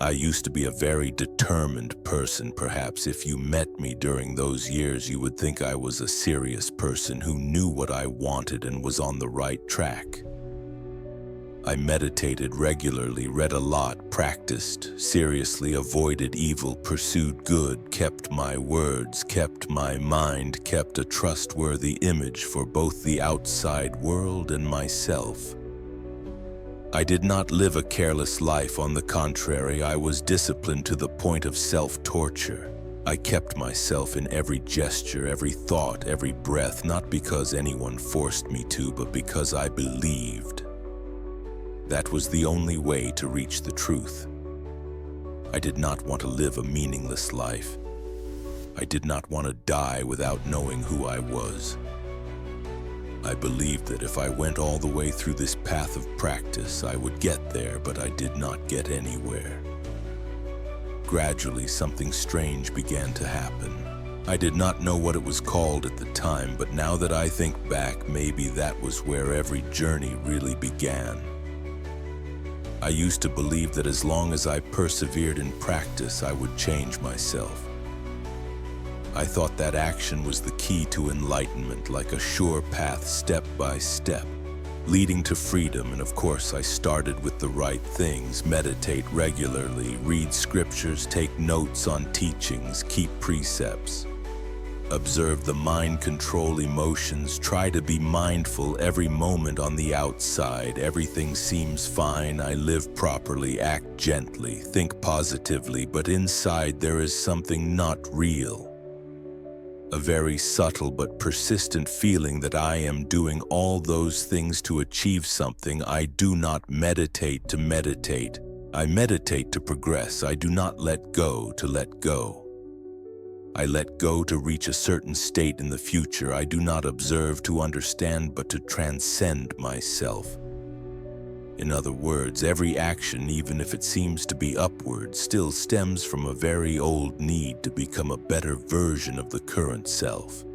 I used to be a very determined person. Perhaps if you met me during those years, you would think I was a serious person who knew what I wanted and was on the right track. I meditated regularly, read a lot, practiced seriously, avoided evil, pursued good, kept my words, kept my mind, kept a trustworthy image for both the outside world and myself. I did not live a careless life. On the contrary, I was disciplined to the point of self-torture. I kept myself in every gesture, every thought, every breath, not because anyone forced me to, but because I believed. That was the only way to reach the truth. I did not want to live a meaningless life. I did not want to die without knowing who I was. I believed that if I went all the way through this path of practice, I would get there, but I did not get anywhere. Gradually, something strange began to happen. I did not know what it was called at the time, but now that I think back, maybe that was where every journey really began. I used to believe that as long as I persevered in practice, I would change myself. I thought that action was the key to enlightenment, like a sure path step by step, leading to freedom. And of course, I started with the right things: meditate regularly, read scriptures, take notes on teachings, keep precepts, observe the mind, control emotions, try to be mindful every moment. On the outside, everything seems fine. I live properly, act gently, think positively, but inside there is something not real. A very subtle but persistent feeling that I am doing all those things to achieve something. I do not meditate to meditate. I meditate to progress. I do not let go to let go. I let go to reach a certain state in the future. I do not observe to understand, but to transcend myself. In other words, every action, even if it seems to be upward, still stems from a very old need to become a better version of the current self.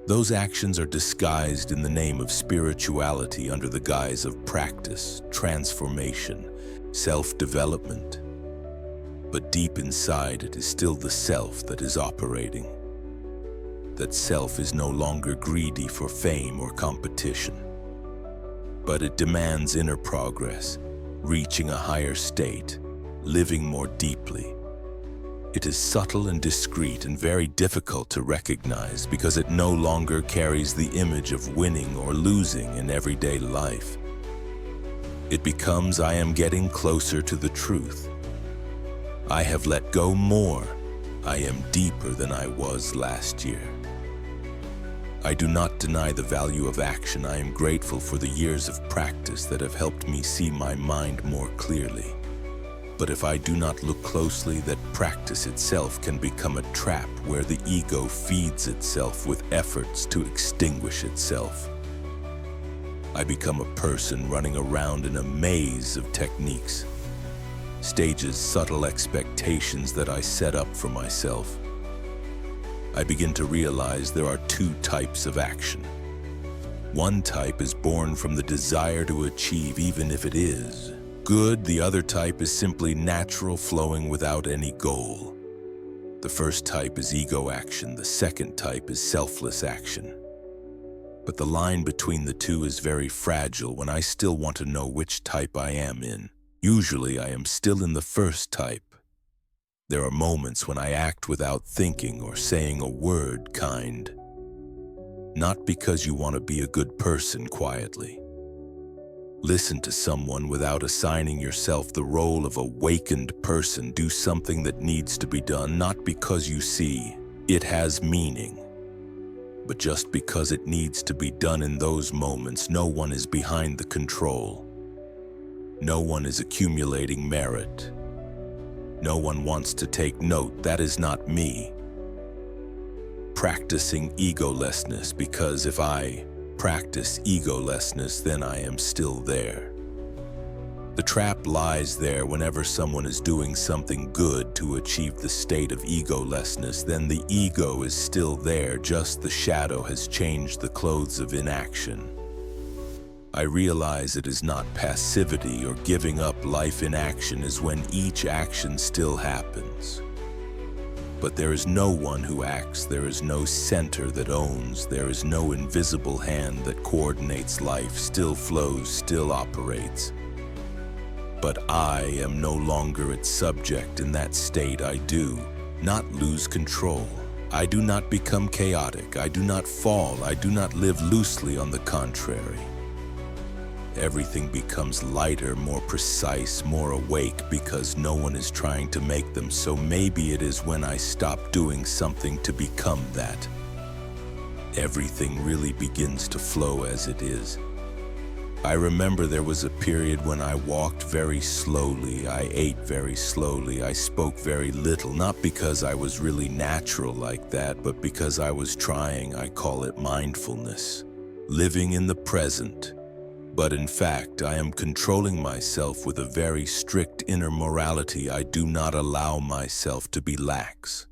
Those actions are disguised in the name of spirituality under the guise of practice, transformation, self-development. But deep inside, it is still the self that is operating. That self is no longer greedy for fame or competition, but it demands inner progress, reaching a higher state, living more deeply. It is subtle and discreet and very difficult to recognize because it no longer carries the image of winning or losing in everyday life. It becomes, I am getting closer to the truth. I have let go more. I am deeper than I was last year. I do not deny the value of action. I am grateful for the years of practice that have helped me see my mind more clearly. But if I do not look closely, that practice itself can become a trap where the ego feeds itself with efforts to extinguish itself. I become a person running around in a maze of techniques, stages, subtle expectations that I set up for myself. I begin to realize there are two types of action. One type is born from the desire to achieve, even if it is good. The other type is simply natural, flowing without any goal. The first type is ego action. The second type is selfless action. But the line between the two is very fragile. When I still want to know which type I am in, usually I am still in the first type. There are moments when I act without thinking or saying a word, kind. Not because you want to be a good person, quietly. Listen to someone without assigning yourself the role of a awakened person. Do something that needs to be done, not because you see it has meaning, but just because it needs to be done in those moments. No one is behind the control. No one is accumulating merit. No one wants to take note. That is not me. Practicing egolessness, because if I practice egolessness, then I am still there. The trap lies there. Whenever someone is doing something good to achieve the state of egolessness, then the ego is still there, just the shadow has changed the clothes of inaction. I realize it is not passivity or giving up. Life in action is when each action still happens. But there is no one who acts, there is no center that owns, there is no invisible hand that coordinates. Life still flows, still operates. But I am no longer its subject. In that state, I do not lose control. I do not become chaotic. I do not fall. I do not live loosely. On the contrary, everything becomes lighter, more precise, more awake, because no one is trying to make them so. Maybe it is when I stop doing something to become that. Everything really begins to flow as it is. I remember there was a period when I walked very slowly, I ate very slowly, I spoke very little, not because I was really natural like that, but because I was trying. I call it mindfulness, living in the present. But in fact, I am controlling myself with a very strict inner morality. I do not allow myself to be lax.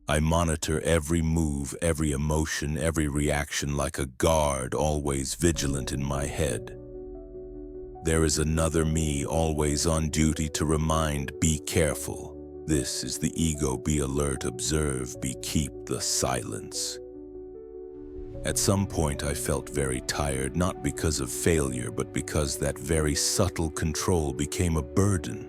I monitor every move, every emotion, every reaction like a guard, always vigilant in my head. There is another me always on duty to remind, be careful. This is the ego. Be alert, observe, keep the silence. At some point I felt very tired, not because of failure, but because that very subtle control became a burden.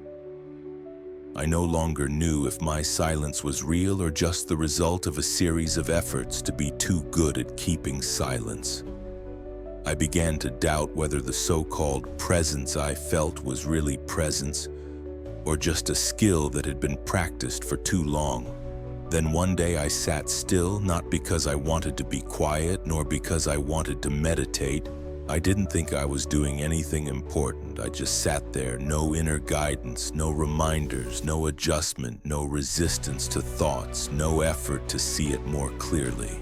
I no longer knew if my silence was real or just the result of a series of efforts to be too good at keeping silence. I began to doubt whether the so-called presence I felt was really presence, or just a skill that had been practiced for too long. Then one day I sat still, not because I wanted to be quiet, nor because I wanted to meditate. I didn't think I was doing anything important. I just sat there, no inner guidance, no reminders, no adjustment, no resistance to thoughts, no effort to see it more clearly.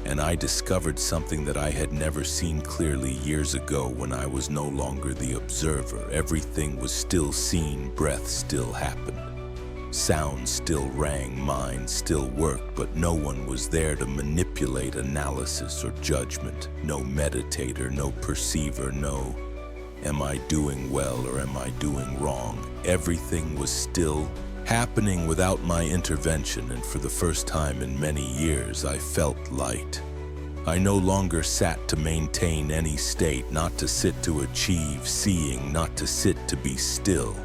And I discovered something that I had never seen clearly years ago when I was no longer the observer. Everything was still seen, breath still happened. Sound still rang, mind still worked, but no one was there to manipulate analysis or judgment. No meditator, no perceiver, no, am I doing well or am I doing wrong? Everything was still happening without my intervention, and for the first time in many years, I felt light. I no longer sat to maintain any state, not to sit to achieve seeing, not to sit to be still.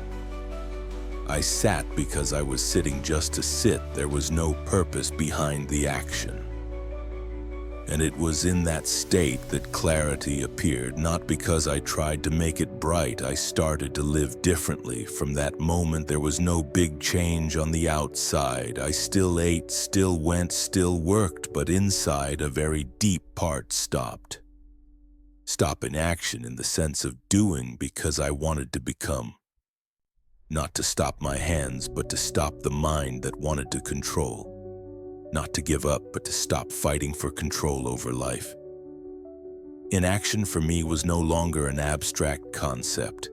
I sat because I was sitting just to sit. There was no purpose behind the action. And it was in that state that clarity appeared, not because I tried to make it bright. I started to live differently. From that moment, there was no big change on the outside. I still ate, still went, still worked, but inside a very deep part stopped. Stop in action in the sense of doing because I wanted to become. Not to stop my hands, but to stop the mind that wanted to control. Not to give up, but to stop fighting for control over life. Inaction for me was no longer an abstract concept.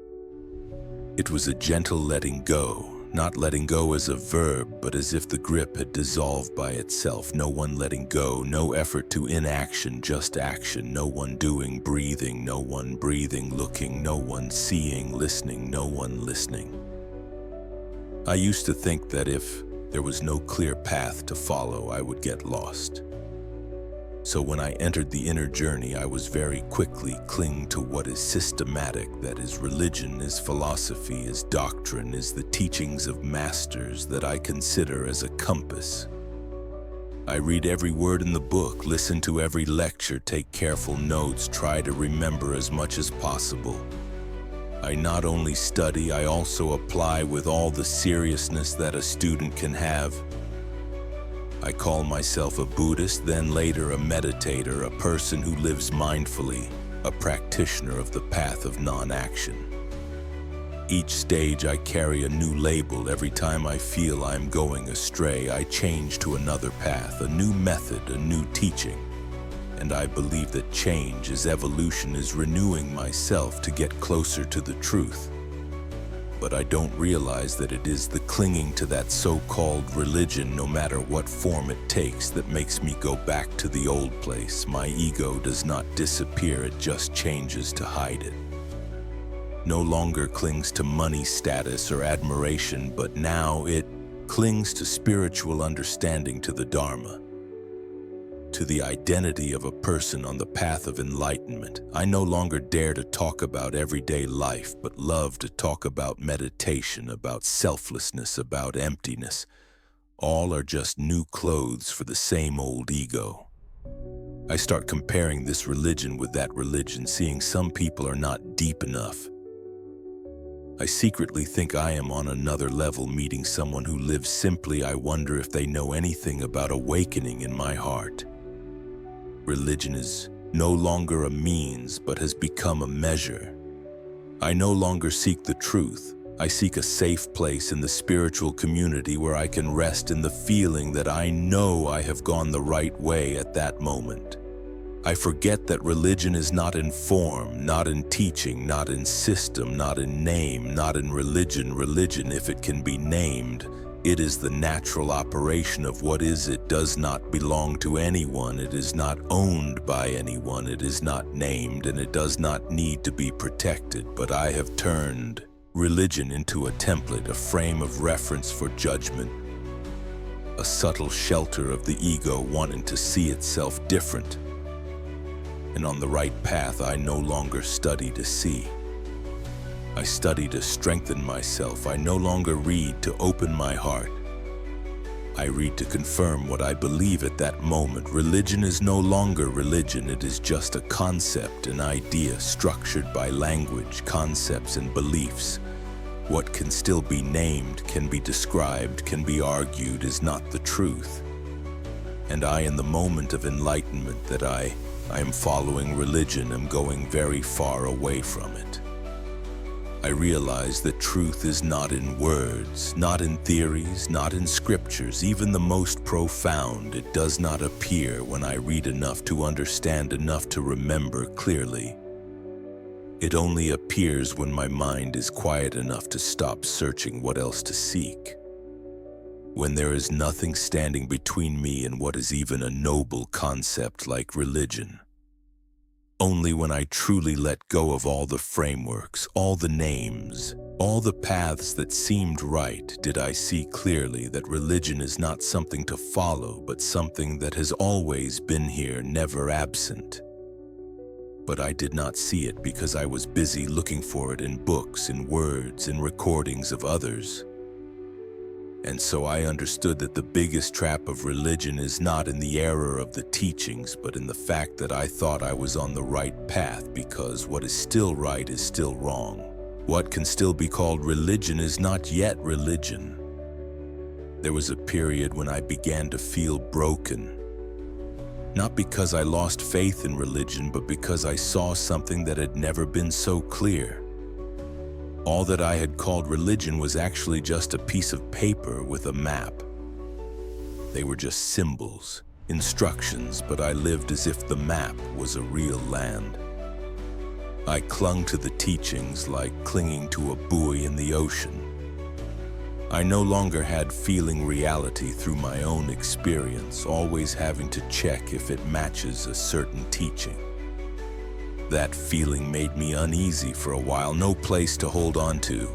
It was a gentle letting go, not letting go as a verb, but as if the grip had dissolved by itself. No one letting go, no effort to inaction, just action. No one doing, breathing, no one breathing, looking, no one seeing, listening, no one listening. I used to think that if there was no clear path to follow, I would get lost. So when I entered the inner journey, I was very quickly cling to what is systematic, that is religion, is philosophy, is doctrine, is the teachings of masters that I consider as a compass. I read every word in the book, listen to every lecture, take careful notes, try to remember as much as possible. I not only study, I also apply with all the seriousness that a student can have. I call myself a Buddhist, then later a meditator, a person who lives mindfully, a practitioner of the path of non-action. Each stage I carry a new label. Every time I feel I'm going astray, I change to another path, a new method, a new teaching. And I believe that change is evolution, is renewing myself to get closer to the truth. but I don't realize that it is the clinging to that so-called religion, no matter what form it takes, that makes me go back to the old place. My ego does not disappear, it just changes to hide it. No longer clings to money, status, or admiration, but now it clings to spiritual understanding, to the Dharma, to the identity of a person on the path of enlightenment. I no longer dare to talk about everyday life, but love to talk about meditation, about selflessness, about emptiness. All are just new clothes for the same old ego. I start comparing this religion with that religion, seeing some people are not deep enough. I secretly think I am on another level, meeting someone who lives simply. I wonder if they know anything about awakening in my heart. Religion is no longer a means, but has become a measure. I no longer seek the truth. I seek a safe place in the spiritual community where I can rest in the feeling that I know I have gone the right way at that moment. I forget that religion is not in form, not in teaching, not in system, not in name, not in religion. Religion, if it can be named, it is the natural operation of what is. It does not belong to anyone. It is not owned by anyone. It is not named, and it does not need to be protected. But I have turned religion into a template, a frame of reference for judgment, a subtle shelter of the ego wanting to see itself different. And on the right path, I no longer study to see. I study to strengthen myself. I no longer read to open my heart. I read to confirm what I believe at that moment. Religion is no longer religion. It is just a concept, an idea structured by language, concepts, and beliefs. What can still be named, can be described, can be argued, is not the truth. And I, in the moment of enlightenment that I am following religion, am going very far away from it. I realize that truth is not in words, not in theories, not in scriptures, even the most profound. It does not appear when I read enough to understand enough to remember clearly. It only appears when my mind is quiet enough to stop searching what else to seek. When there is nothing standing between me and what is even a noble concept like religion. Only when I truly let go of all the frameworks, all the names, all the paths that seemed right, did I see clearly that religion is not something to follow, but something that has always been here, never absent. But I did not see it because I was busy looking for it in books, in words, in recordings of others. And so I understood that the biggest trap of religion is not in the error of the teachings, but in the fact that I thought I was on the right path, because what is still right is still wrong. What can still be called religion is not yet religion. There was a period when I began to feel broken. Not because I lost faith in religion, but because I saw something that had never been so clear. All that I had called religion was actually just a piece of paper with a map. They were just symbols, instructions, but I lived as if the map was a real land. I clung to the teachings like clinging to a buoy in the ocean. I no longer had feeling reality through my own experience, always having to check if it matches a certain teaching. That feeling made me uneasy for a while, no place to hold on to.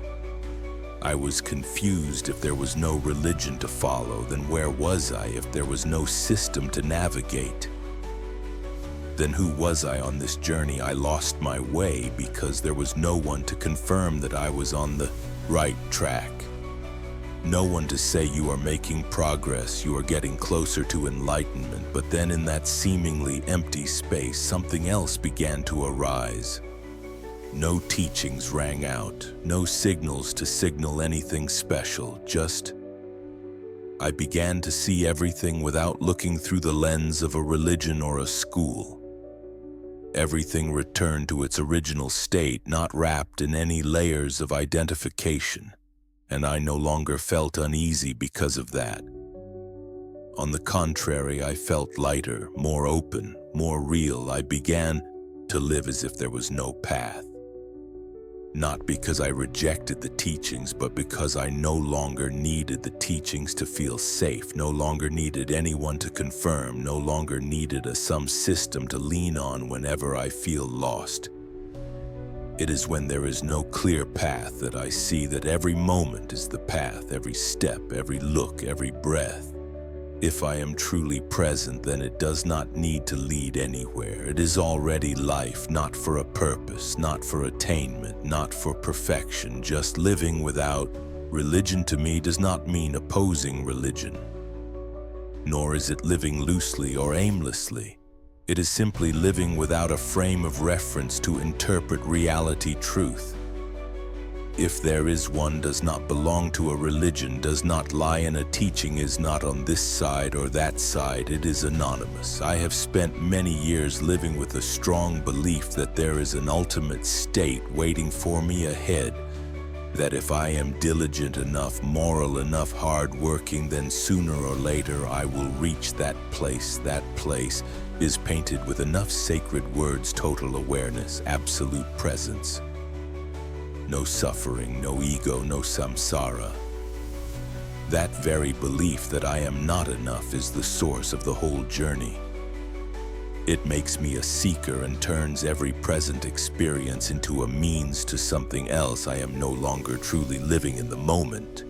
I was confused. If there was no religion to follow, then where was I? If there was no system to navigate, then who was I on this journey? I lost my way because there was no one to confirm that I was on the right track. No one to say you are making progress, you are getting closer to enlightenment. But then in that seemingly empty space, something else began to arise. No teachings rang out, no signals to signal anything special, just I began to see everything without looking through the lens of a religion or a school. Everything returned to its original state, not wrapped in any layers of identification. And I no longer felt uneasy because of that. On the contrary, I felt lighter, more open, more real. I began to live as if there was no path. Not because I rejected the teachings, but because I no longer needed the teachings to feel safe, no longer needed anyone to confirm, no longer needed some system to lean on whenever I feel lost. It is when there is no clear path that I see that every moment is the path, every step, every look, every breath. If I am truly present, then it does not need to lead anywhere. It is already life, not for a purpose, not for attainment, not for perfection, just living without. Religion to me does not mean opposing religion, nor is it living loosely or aimlessly. It is simply living without a frame of reference to interpret reality truth. If there is one, does not belong to a religion, does not lie in a teaching, is not on this side or that side, it is anonymous. I have spent many years living with a strong belief that there is an ultimate state waiting for me ahead, that if I am diligent enough, moral enough, hard-working, then sooner or later I will reach that place. That place is painted with enough sacred words: total awareness, absolute presence. No suffering, no ego, no samsara. That very belief that I am not enough is the source of the whole journey. It makes me a seeker and turns every present experience into a means to something else. I am no longer truly living in the moment.